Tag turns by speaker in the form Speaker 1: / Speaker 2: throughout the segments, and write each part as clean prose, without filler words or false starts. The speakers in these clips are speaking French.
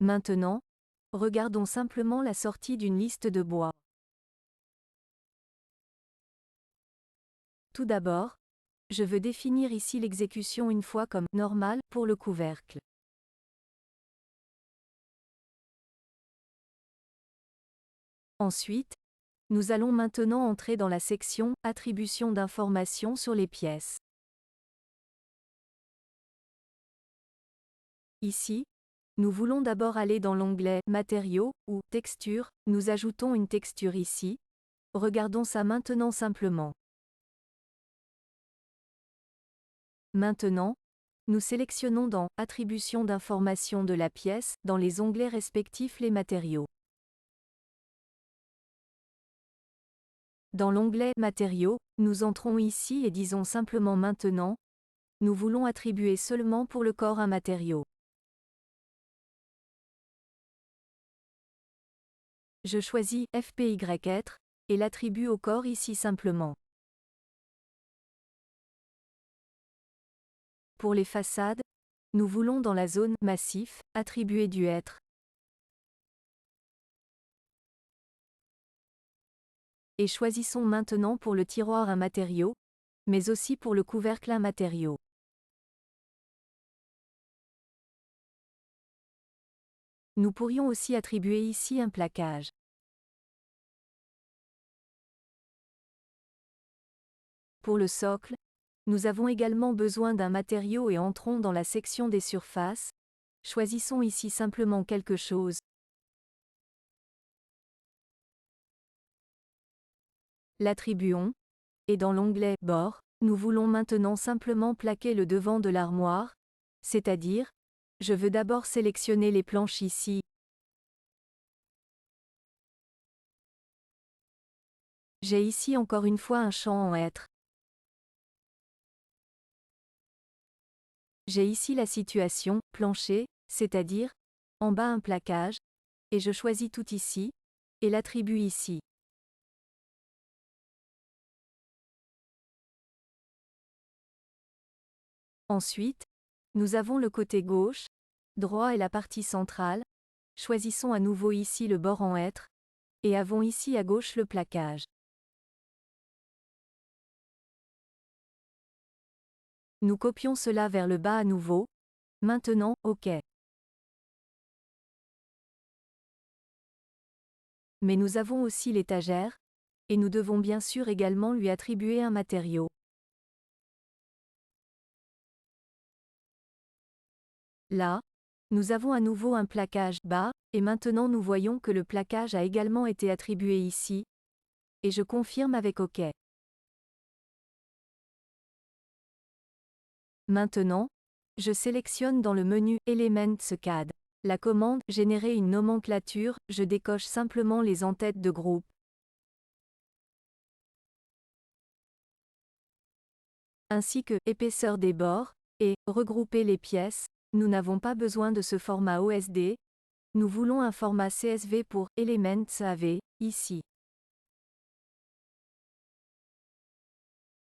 Speaker 1: Maintenant, regardons simplement la sortie d'une liste de bois. Tout d'abord, je veux définir ici l'exécution une fois comme normal pour le couvercle. Ensuite, nous allons maintenant entrer dans la section Attribution d'informations sur les pièces. Ici, nous voulons d'abord aller dans l'onglet Matériaux ou Texture, nous ajoutons une texture ici. Regardons ça maintenant simplement. Maintenant, nous sélectionnons dans Attribution d'informations de la pièce, dans les onglets respectifs les matériaux. Dans l'onglet Matériaux, nous entrons ici et disons simplement maintenant, nous voulons attribuer seulement pour le corps un matériau. Je choisis FPY être, et l'attribue au corps ici simplement. Pour les façades, nous voulons dans la zone Massif, attribuer du être. Et choisissons maintenant pour le tiroir un matériau, mais aussi pour le couvercle un matériau. Nous pourrions aussi attribuer ici un plaquage. Pour le socle, nous avons également besoin d'un matériau et entrons dans la section des surfaces. Choisissons ici simplement quelque chose. L'attribuons. Et dans l'onglet Bord, nous voulons maintenant simplement plaquer le devant de l'armoire, c'est-à-dire, je veux d'abord sélectionner les planches ici. J'ai ici encore une fois un champ en être. J'ai ici la situation, plancher, c'est-à-dire, en bas un plaquage, et je choisis tout ici, et l'attribue ici. Ensuite, nous avons le côté gauche, droit et la partie centrale. Choisissons à nouveau ici le bord en être, et avons ici à gauche le plaquage. Nous copions cela vers le bas à nouveau. Maintenant, OK. Mais nous avons aussi l'étagère, et nous devons bien sûr également lui attribuer un matériau. Là, nous avons à nouveau un plaquage bas, et maintenant nous voyons que le plaquage a également été attribué ici, et je confirme avec OK. Maintenant, je sélectionne dans le menu Elements CAD la commande Générer une nomenclature, je décoche simplement les en-têtes de groupe. Ainsi que épaisseur des bords, et regrouper les pièces. Nous n'avons pas besoin de ce format OSD. Nous voulons un format CSV pour Elements AV, ici.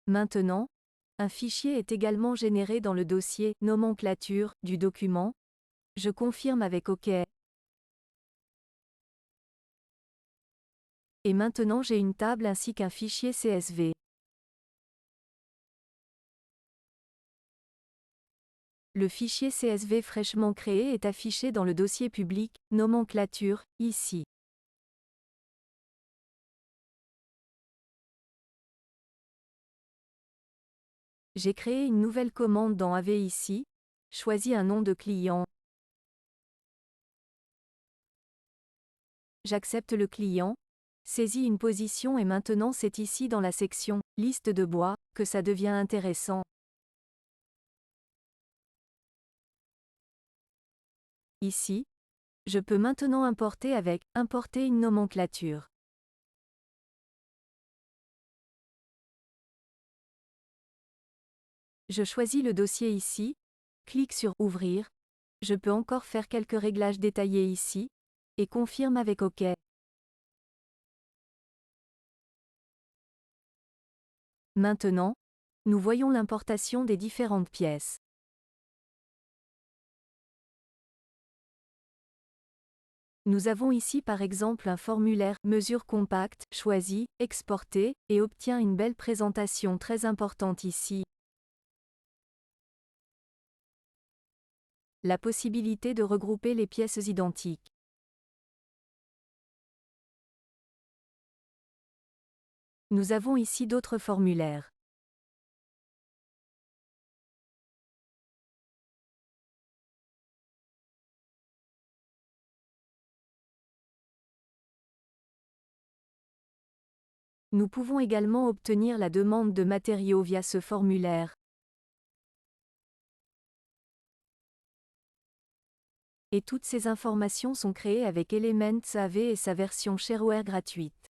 Speaker 1: Maintenant, un fichier est également généré dans le dossier Nomenclature du document. Je confirme avec OK. Et maintenant j'ai une table ainsi qu'un fichier CSV. Le fichier CSV fraîchement créé est affiché dans le dossier public Nomenclature, ici. J'ai créé une nouvelle commande dans AV ici. Choisis un nom de client. J'accepte le client. Saisis une position et maintenant c'est ici dans la section Liste de bois que ça devient intéressant. Ici, je peux maintenant importer avec Importer une nomenclature. Je choisis le dossier ici, clique sur Ouvrir. Je peux encore faire quelques réglages détaillés ici, et confirme avec OK. Maintenant, nous voyons l'importation des différentes pièces. Nous avons ici par exemple un formulaire mesure compacte, choisi, exporté, et obtient une belle présentation très importante ici. La possibilité de regrouper les pièces identiques. Nous avons ici d'autres formulaires. Nous pouvons également obtenir la demande de matériaux via ce formulaire. Et toutes ces informations sont créées avec Elements AV et sa version shareware gratuite.